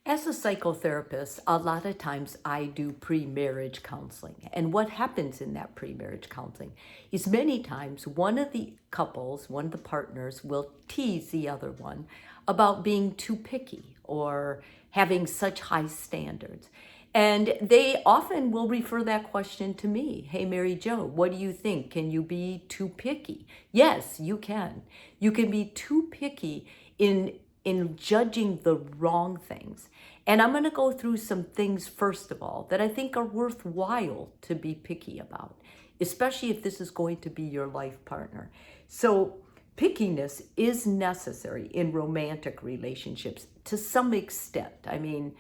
As a psychotherapist, a lot of times I do pre-marriage counseling. And what happens in that pre-marriage counseling is many times one of the couples, one of the partners will tease the other one about being too picky or having such high standards. And they often will refer that question to me. Hey, Mary Jo, what do you think? Can you be too picky? Yes, you can. You can be too picky in judging the wrong things. And I'm going to go through some things, first of all, that I think are worthwhile to be picky about, especially if this is going to be your life partner. So, pickiness is necessary in romantic relationships to some extent. I mean,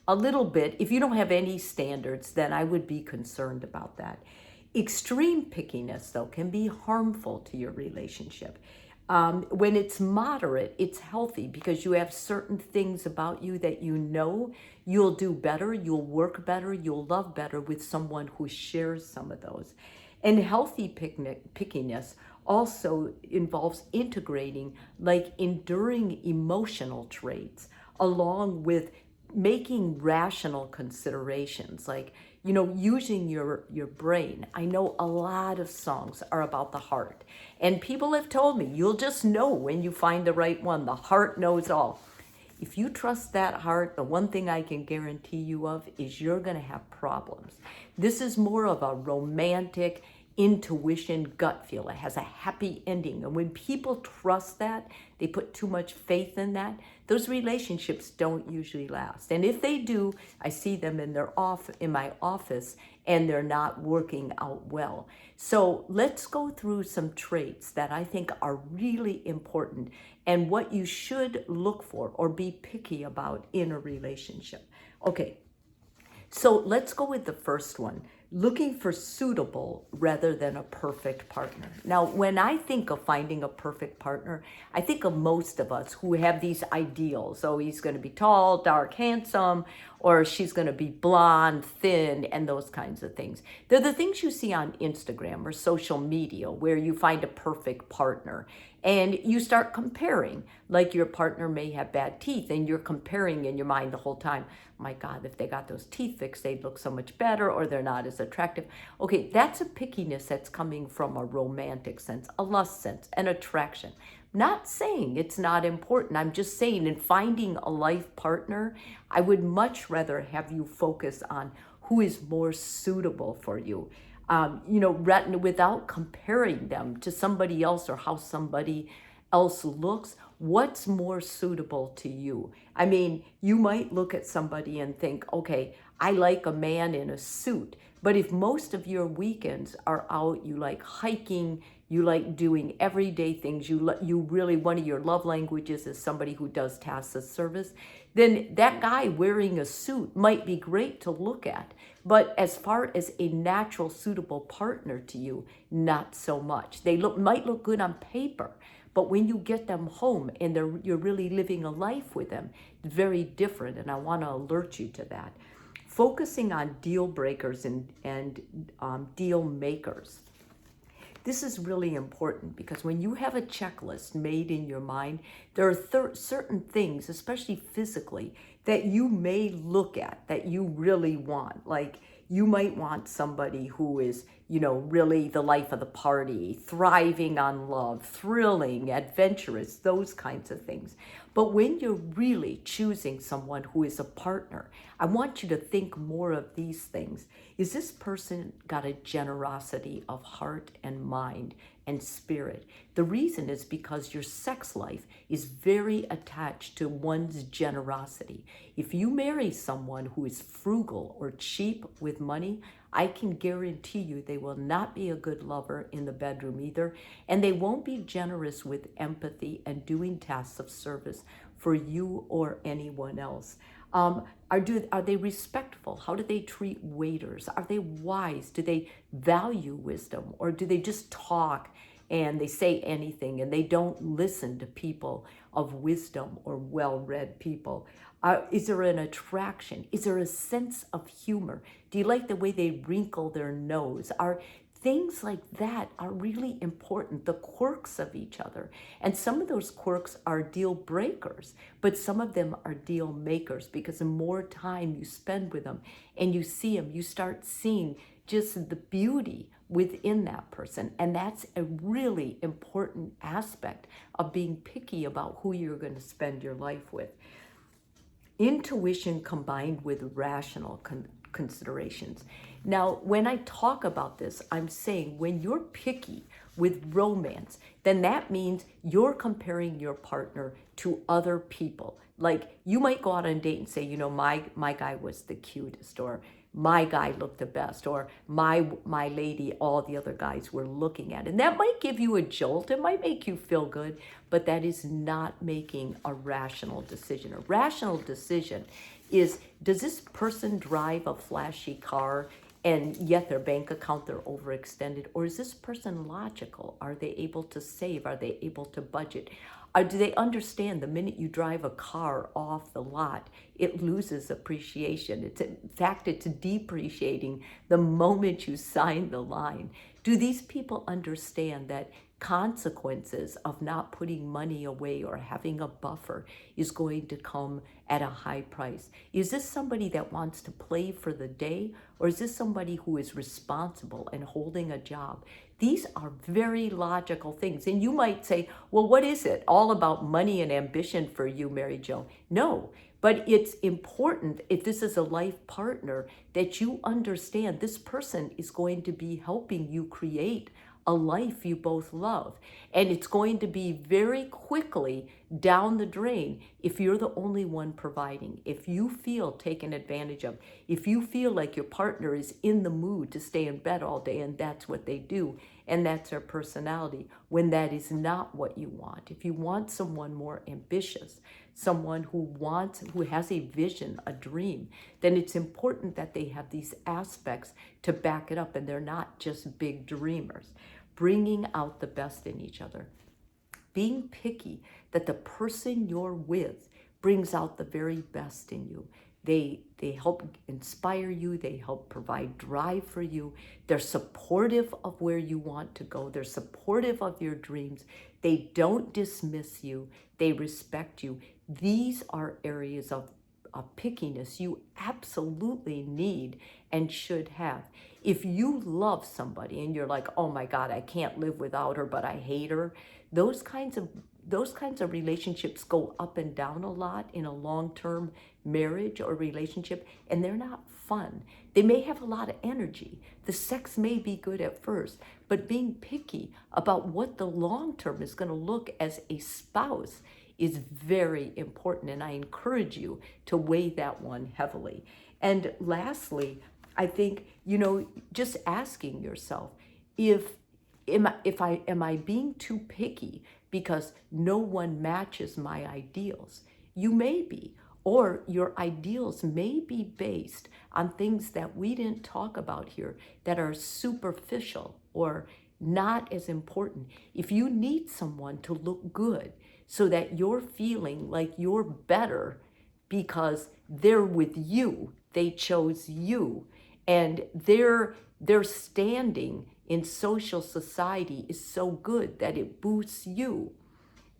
a little bit. If you don't have any standards, then I would be concerned about that. Extreme pickiness, though, can be harmful to your relationship. When it's moderate, it's healthy because you have certain things about you that you know you'll do better, you'll work better, you'll love better with someone who shares some of those. And healthy pickiness also involves integrating like enduring emotional traits along with making rational considerations, like using your brain. I know a lot of songs are about the heart, and people have told me you'll just know when you find the right one. The heart knows all. If you trust that heart, the one thing I can guarantee you of is you're going to have problems. This is more of a romantic intuition gut feel. It has a happy ending. And when people trust that, they put too much faith in that, those relationships don't usually last. And if they do, I see them in my office and they're not working out well. So let's go through some traits that I think are really important and what you should look for or be picky about in a relationship. Okay, so let's go with the first one, looking for suitable rather than a perfect partner. Now, when I think of finding a perfect partner, I think of most of us who have these ideals. Oh, he's going to be tall, dark, handsome, or she's going to be blonde, thin, and those kinds of things. They're the things you see on Instagram or social media where you find a perfect partner and you start comparing. Like your partner may have bad teeth and you're comparing in your mind the whole time. My God, if they got those teeth fixed, they'd look so much better, or they're not as attractive. Okay, that's a pickiness that's coming from a romantic sense, a lust sense, an attraction. Not saying it's not important. I'm just saying in finding a life partner, I would much rather have you focus on who is more suitable for you. Without comparing them to somebody else or how somebody else looks, what's more suitable to you? I mean, you might look at somebody and think, okay, I like a man in a suit. But if most of your weekends are out, you like hiking, you like doing everyday things, you really, one of your love languages is somebody who does tasks of service, then that guy wearing a suit might be great to look at. But as far as a natural, suitable partner to you, not so much. They might look good on paper, but when you get them home and you're really living a life with them, it's very different. And I want to alert you to that. Focusing on deal breakers and deal makers. This is really important because when you have a checklist made in your mind, there are certain things, especially physically, that you may look at that you really want. Like you might want somebody who is, really the life of the party, thriving on love, thrilling, adventurous, those kinds of things. But when you're really choosing someone who is a partner, I want you to think more of these things. Is this person got a generosity of heart and mind and spirit? The reason is because your sex life is very attached to one's generosity. If you marry someone who is frugal or cheap with money, I can guarantee you they will not be a good lover in the bedroom either, and they won't be generous with empathy and doing tasks of service for you or anyone else. Are they respectful? How do they treat waiters? Are they wise? Do they value wisdom? Or do they just talk and they say anything and they don't listen to people of wisdom or well-read people? Is there an attraction? Is there a sense of humor? Do you like the way they wrinkle their nose? Things like that are really important, the quirks of each other. And some of those quirks are deal breakers, but some of them are deal makers, because the more time you spend with them and you see them, you start seeing just the beauty within that person. And that's a really important aspect of being picky about who you're going to spend your life with. Intuition combined with rational considerations. Now, when I talk about this, I'm saying when you're picky with romance, then that means you're comparing your partner to other people. Like, you might go out on a date and say, you know, my guy was the cutest, or my guy looked the best, or my lady, all the other guys were looking at. And that might give you a jolt. It might make you feel good, but that is not making a rational decision. A rational decision is, does this person drive a flashy car and yet their bank account, they're overextended? Or is this person logical? Are they able to save? Are they able to budget? Do they understand the minute you drive a car off the lot, it loses appreciation? In fact, it's depreciating the moment you sign the line. Do these people understand that consequences of not putting money away or having a buffer is going to come at a high price? Is this somebody that wants to play for the day, or is this somebody who is responsible and holding a job? These are very logical things. And you might say, well, what is it? All about money and ambition for you, Mary Jo? No, but it's important, if this is a life partner, that you understand this person is going to be helping you create a life you both love. And it's going to be very quickly down the drain if you're the only one providing, if you feel taken advantage of, if you feel like your partner is in the mood to stay in bed all day and that's what they do and that's their personality, when that is not what you want. If you want someone more ambitious, someone who has a vision, a dream, then it's important that they have these aspects to back it up and they're not just big dreamers. Bringing out the best in each other. Being picky that the person you're with brings out the very best in you. They help inspire you. They help provide drive for you. They're supportive of where you want to go. They're supportive of your dreams. They don't dismiss you. They respect you. These are areas of pickiness you absolutely need and should have. If you love somebody and you're like, oh my God, I can't live without her, but I hate her, those kinds of relationships go up and down a lot in a long-term marriage or relationship, and they're not fun. They may have a lot of energy. The sex may be good at first, but being picky about what the long-term is going to look as a spouse is very important, and I encourage you to weigh that one heavily. And lastly, I think, just asking yourself, am I being too picky because no one matches my ideals? You may be, or your ideals may be based on things that we didn't talk about here that are superficial or not as important. If you need someone to look good so that you're feeling like you're better because they're with you, they chose you, and their standing in social society is so good that it boosts you,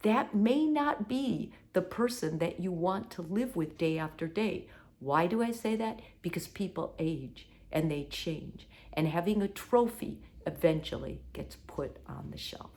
that may not be the person that you want to live with day after day. Why do I say that? Because people age and they change, and having a trophy eventually gets put on the shelf.